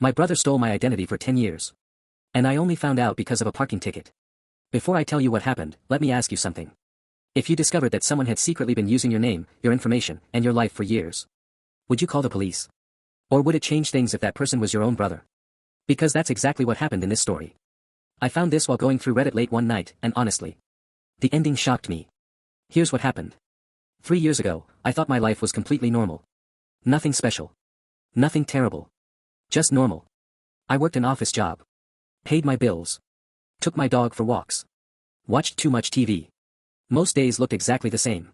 My brother stole my identity for 10 years. And I only found out because of a parking ticket. Before I tell you what happened, let me ask you something. If you discovered that someone had secretly been using your name, your information, and your life for years, would you call the police? Or would it change things if that person was your own brother? Because that's exactly what happened in this story. I found this while going through Reddit late one night, and honestly, the ending shocked me. Here's what happened. 3 years ago, I thought my life was completely normal. Nothing special. Nothing terrible. Just normal. I worked an office job. Paid my bills. Took my dog for walks. Watched too much TV. Most days looked exactly the same.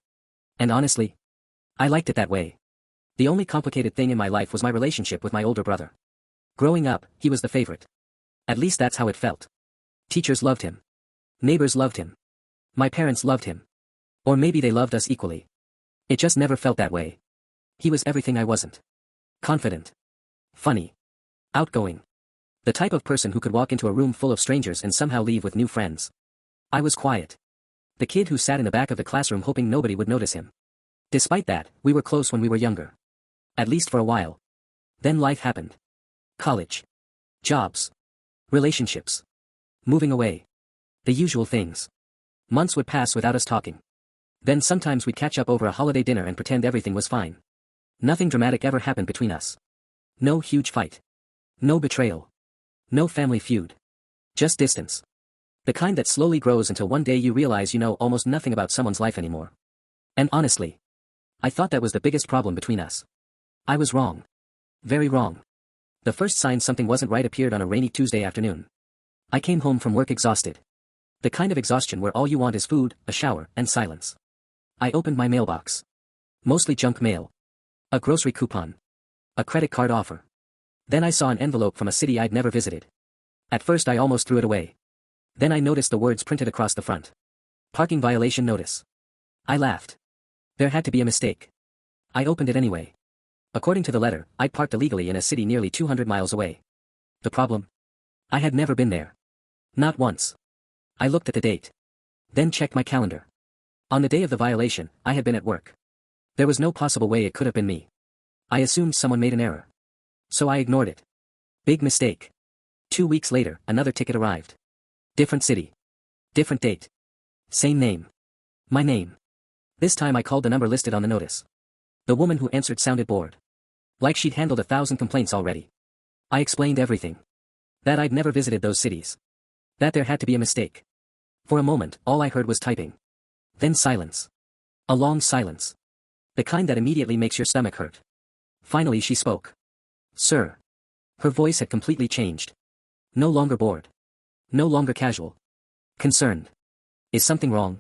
And honestly, I liked it that way. The only complicated thing in my life was my relationship with my older brother. Growing up, he was the favorite. At least that's how it felt. Teachers loved him. Neighbors loved him. My parents loved him. Or maybe they loved us equally. It just never felt that way. He was everything I wasn't. Confident. Funny. Outgoing. The type of person who could walk into a room full of strangers and somehow leave with new friends. I was quiet. The kid who sat in the back of the classroom hoping nobody would notice him. Despite that, we were close when we were younger. At least for a while. Then life happened. College. Jobs. Relationships. Moving away. The usual things. Months would pass without us talking. Then sometimes we'd catch up over a holiday dinner and pretend everything was fine. Nothing dramatic ever happened between us. No huge fight. No betrayal. No family feud. Just distance. The kind that slowly grows until one day you realize you know almost nothing about someone's life anymore. And honestly, I thought that was the biggest problem between us. I was wrong. Very wrong. The first sign something wasn't right appeared on a rainy Tuesday afternoon. I came home from work exhausted. The kind of exhaustion where all you want is food, a shower, and silence. I opened my mailbox. Mostly junk mail. A grocery coupon. A credit card offer. Then I saw an envelope from a city I'd never visited. At first I almost threw it away. Then I noticed the words printed across the front. Parking violation notice. I laughed. There had to be a mistake. I opened it anyway. According to the letter, I'd parked illegally in a city nearly 200 miles away. The problem? I had never been there. Not once. I looked at the date. Then checked my calendar. On the day of the violation, I had been at work. There was no possible way it could have been me. I assumed someone made an error. So I ignored it. Big mistake. 2 weeks later, another ticket arrived. Different city. Different date. Same name. My name. This time I called the number listed on the notice. The woman who answered sounded bored. Like she'd handled 1,000 complaints already. I explained everything. That I'd never visited those cities. That there had to be a mistake. For a moment, all I heard was typing. Then silence. A long silence. The kind that immediately makes your stomach hurt. Finally she spoke. Sir. Her voice had completely changed. No longer bored. No longer casual. Concerned. Is something wrong?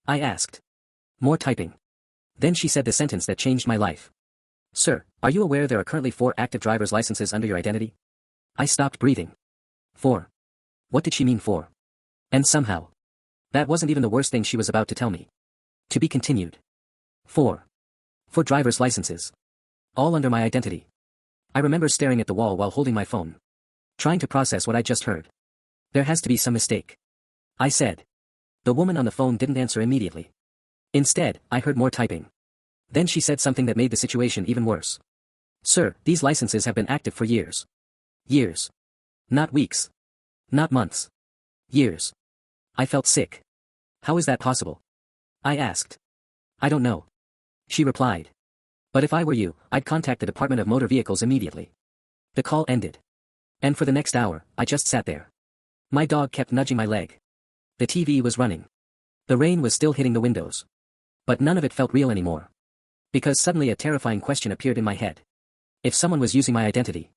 I asked. More typing. Then she said the sentence that changed my life. Sir, are you aware there are currently 4 active driver's licenses under your identity? I stopped breathing. 4. What did she mean 4? And somehow. That wasn't even the worst thing she was about to tell me. To be continued. 4. 4 driver's licenses. All under my identity. I remember staring at the wall while holding my phone. Trying to process what I just heard. There has to be some mistake. I said. The woman on the phone didn't answer immediately. Instead, I heard more typing. Then she said something that made the situation even worse. Sir, these licenses have been active for years. Years. Not weeks. Not months. Years. I felt sick. How is that possible? I asked. I don't know. She replied. But if I were you, I'd contact the Department of Motor Vehicles immediately. The call ended. And for the next hour, I just sat there. My dog kept nudging my leg. The TV was running. The rain was still hitting the windows. But none of it felt real anymore. Because suddenly a terrifying question appeared in my head. If someone was using my identity,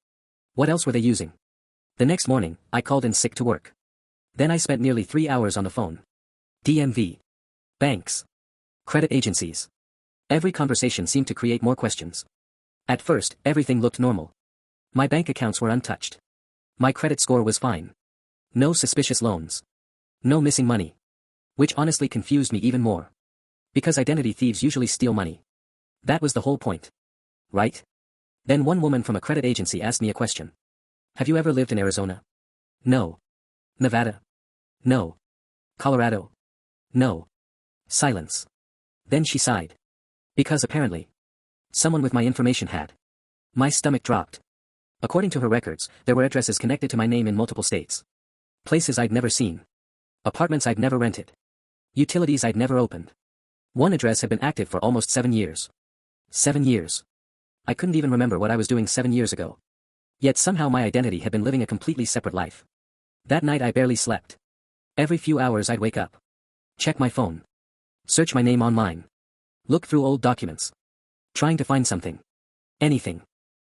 what else were they using? The next morning, I called in sick to work. Then I spent nearly 3 hours on the phone. DMV. Banks. Credit agencies. Every conversation seemed to create more questions. At first, everything looked normal. My bank accounts were untouched. My credit score was fine. No suspicious loans. No missing money. Which honestly confused me even more. Because identity thieves usually steal money. That was the whole point. Right? Then one woman from a credit agency asked me a question. Have you ever lived in Arizona? No. Nevada? No. Colorado? No. Silence. Then she sighed. Because apparently, someone with my information had. My stomach dropped. According to her records, there were addresses connected to my name in multiple states. Places I'd never seen. Apartments I'd never rented. Utilities I'd never opened. One address had been active for almost 7 years. 7 years. I couldn't even remember what I was doing 7 years ago. Yet somehow my identity had been living a completely separate life. That night I barely slept. Every few hours I'd wake up. Check my phone. Search my name online. Look through old documents. Trying to find something. Anything.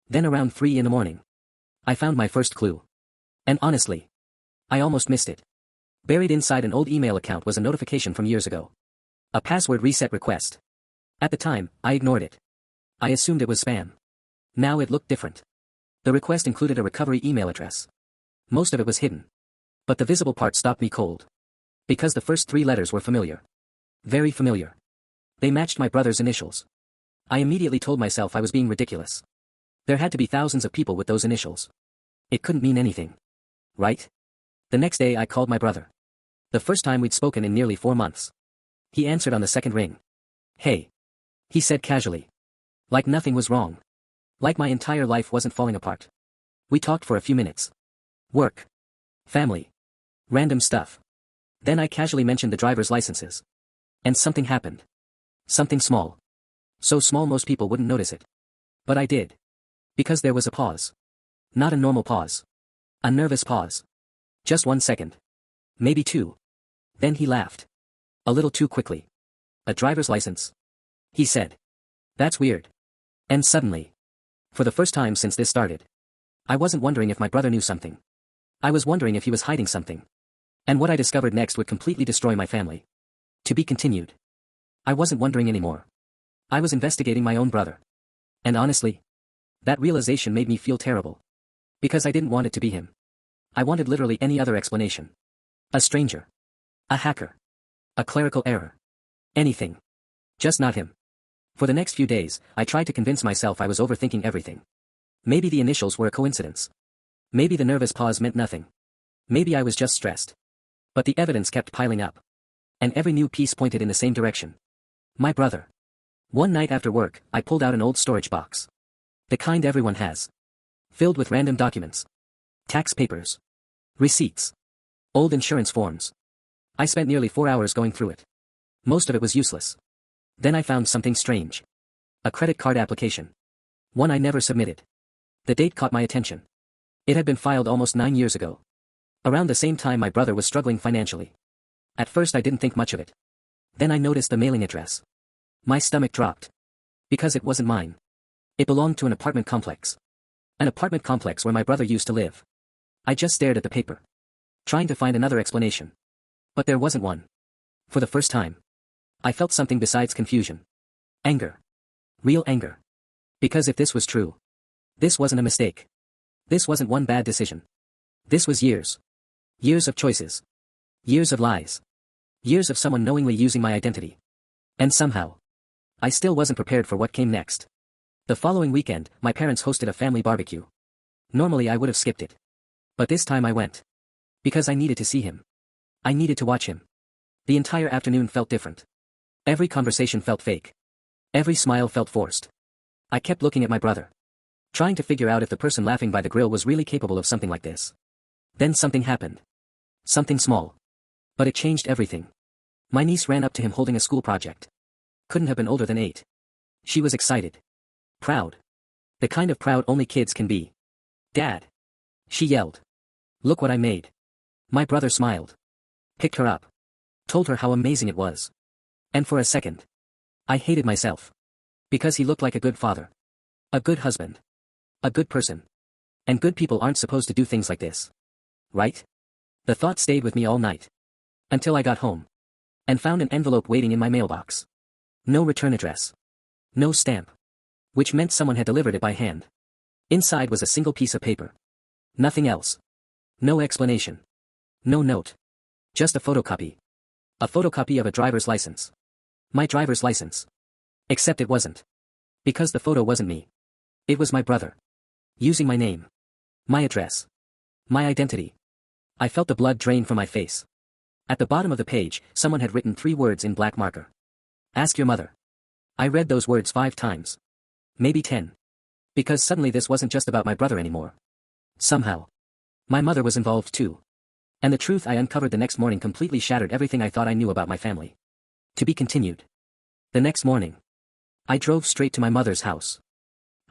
Then around 3 in the morning, I found my first clue. And honestly, I almost missed it. Buried inside an old email account was a notification from years ago. A password reset request. At the time, I ignored it. I assumed it was spam. Now it looked different. The request included a recovery email address. Most of it was hidden. But the visible part stopped me cold. Because the first 3 letters were familiar. Very familiar. They matched my brother's initials. I immediately told myself I was being ridiculous. There had to be thousands of people with those initials. It couldn't mean anything. Right? The next day I called my brother. The first time we'd spoken in nearly 4 months. He answered on the second ring. Hey. He said casually. Like nothing was wrong. Like my entire life wasn't falling apart. We talked for a few minutes. Work. Family. Random stuff. Then I casually mentioned the driver's licenses. And something happened. Something small. So small most people wouldn't notice it. But I did. Because there was a pause. Not a normal pause. A nervous pause. Just 1 second. Maybe 2. Then he laughed. A little too quickly. A driver's license? He said. That's weird. And suddenly. For the first time since this started. I wasn't wondering if my brother knew something. I was wondering if he was hiding something. And what I discovered next would completely destroy my family. To be continued. I wasn't wondering anymore. I was investigating my own brother. And honestly, that realization made me feel terrible. Because I didn't want it to be him. I wanted literally any other explanation. A stranger. A hacker. A clerical error. Anything. Just not him. For the next few days, I tried to convince myself I was overthinking everything. Maybe the initials were a coincidence. Maybe the nervous pause meant nothing. Maybe I was just stressed. But the evidence kept piling up. And every new piece pointed in the same direction. My brother. One night after work, I pulled out an old storage box. The kind everyone has. Filled with random documents. Tax papers. Receipts. Old insurance forms. I spent nearly 4 hours going through it. Most of it was useless. Then I found something strange. A credit card application. One I never submitted. The date caught my attention. It had been filed almost 9 years ago. Around the same time my brother was struggling financially. At first I didn't think much of it. Then I noticed the mailing address. My stomach dropped. Because it wasn't mine. It belonged to an apartment complex. An apartment complex where my brother used to live. I just stared at the paper. Trying to find another explanation. But there wasn't one. For the first time. I felt something besides confusion. Anger. Real anger. Because if this was true. This wasn't a mistake. This wasn't one bad decision. This was years. Years of choices. Years of lies. Years of someone knowingly using my identity. And somehow. I still wasn't prepared for what came next. The following weekend, my parents hosted a family barbecue. Normally I would have skipped it. But this time I went. Because I needed to see him. I needed to watch him. The entire afternoon felt different. Every conversation felt fake. Every smile felt forced. I kept looking at my brother. Trying to figure out if the person laughing by the grill was really capable of something like this. Then something happened. Something small. But it changed everything. My niece ran up to him holding a school project. Couldn't have been older than 8. She was excited. Proud. The kind of proud only kids can be. Dad. She yelled. Look what I made. My brother smiled. Picked her up. Told her how amazing it was. And for a second. I hated myself. Because he looked like a good father. A good husband. A good person. And good people aren't supposed to do things like this. Right? The thought stayed with me all night. Until I got home. And found an envelope waiting in my mailbox. No return address. No stamp. Which meant someone had delivered it by hand. Inside was a single piece of paper. Nothing else. No explanation. No note. Just a photocopy. A photocopy of a driver's license. My driver's license. Except it wasn't. Because the photo wasn't me. It was my brother. Using my name. My address. My identity. I felt the blood drain from my face. At the bottom of the page, someone had written 3 words in black marker. Ask your mother. I read those words 5 times. Maybe 10. Because suddenly this wasn't just about my brother anymore. Somehow, my mother was involved too. And the truth I uncovered the next morning completely shattered everything I thought I knew about my family. To be continued. The next morning, I drove straight to my mother's house.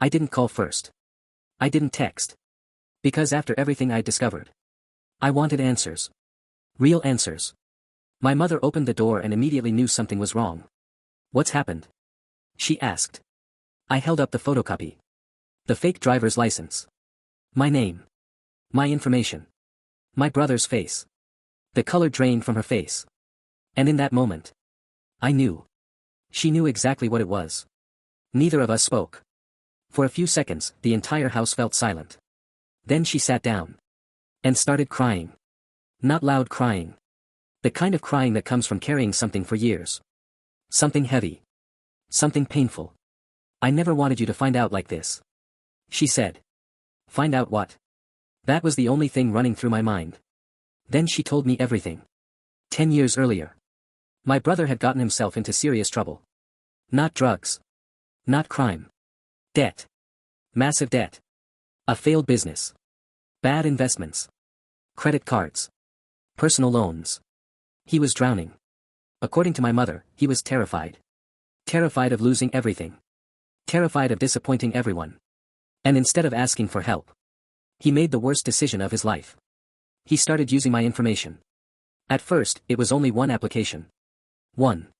I didn't call first. I didn't text. Because after everything I'd discovered, I wanted answers. Real answers. My mother opened the door and immediately knew something was wrong. "What's happened?" she asked. I held up the photocopy. The fake driver's license. My name. My information. My brother's face. The color drained from her face. And in that moment, I knew. She knew exactly what it was. Neither of us spoke. For a few seconds, the entire house felt silent. Then she sat down. And started crying. Not loud crying. The kind of crying that comes from carrying something for years. Something heavy. Something painful. "I never wanted you to find out like this," she said. Find out what? That was the only thing running through my mind. Then she told me everything. 10 years earlier, my brother had gotten himself into serious trouble. Not drugs. Not crime. Debt. Massive debt. A failed business. Bad investments. Credit cards. Personal loans. He was drowning. According to my mother, he was terrified. Terrified of losing everything. Terrified of disappointing everyone. And instead of asking for help, he made the worst decision of his life. He started using my information. At first, it was only one application. One.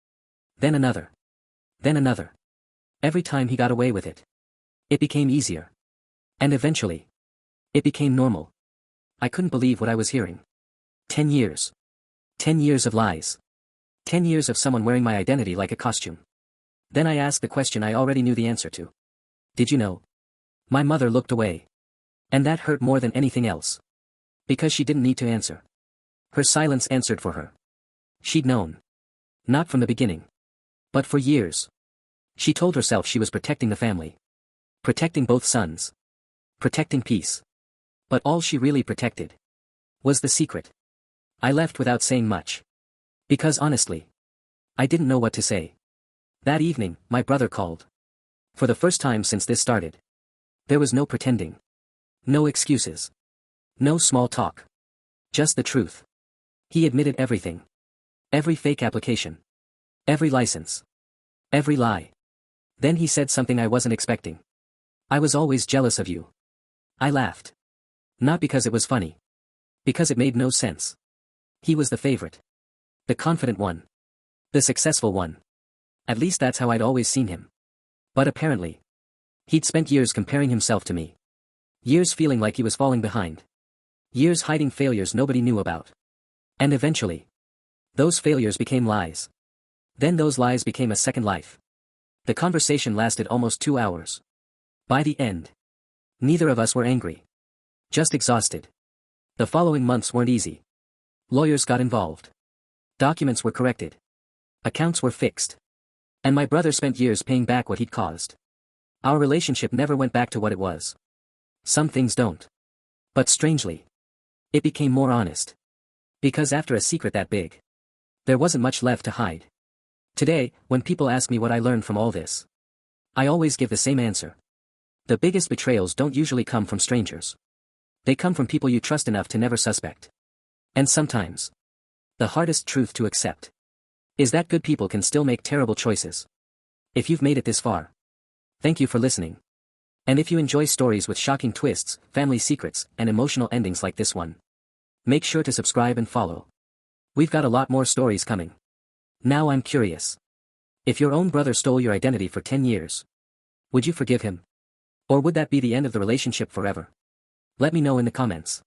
Then another. Then another. Every time he got away with it, it became easier. And eventually, it became normal. I couldn't believe what I was hearing. 10 years. 10 years of lies. 10 years of someone wearing my identity like a costume. Then I asked the question I already knew the answer to. "Did you know?" My mother looked away. And that hurt more than anything else. Because she didn't need to answer. Her silence answered for her. She'd known. Not from the beginning. But for years. She told herself she was protecting the family. Protecting both sons. Protecting peace. But all she really protected was the secret. I left without saying much. Because honestly, I didn't know what to say. That evening, my brother called. For the first time since this started. There was no pretending. No excuses. No small talk. Just the truth. He admitted everything. Every fake application. Every license. Every lie. Then he said something I wasn't expecting. "I was always jealous of you." I laughed. Not because it was funny. Because it made no sense. He was the favorite. The confident one. The successful one. At least that's how I'd always seen him. But apparently, he'd spent years comparing himself to me. Years feeling like he was falling behind. Years hiding failures nobody knew about. And eventually, those failures became lies. Then those lies became a second life. The conversation lasted almost 2 hours. By the end, neither of us were angry. Just exhausted. The following months weren't easy. Lawyers got involved. Documents were corrected. Accounts were fixed. And my brother spent years paying back what he'd caused. Our relationship never went back to what it was. Some things don't. But strangely, it became more honest. Because after a secret that big, there wasn't much left to hide. Today, when people ask me what I learned from all this, I always give the same answer. The biggest betrayals don't usually come from strangers. They come from people you trust enough to never suspect. And sometimes, the hardest truth to accept is that good people can still make terrible choices. If you've made it this far, thank you for listening. And if you enjoy stories with shocking twists, family secrets, and emotional endings like this one, make sure to subscribe and follow. We've got a lot more stories coming. Now I'm curious. If your own brother stole your identity for 10 years, would you forgive him? Or would that be the end of the relationship forever? Let me know in the comments.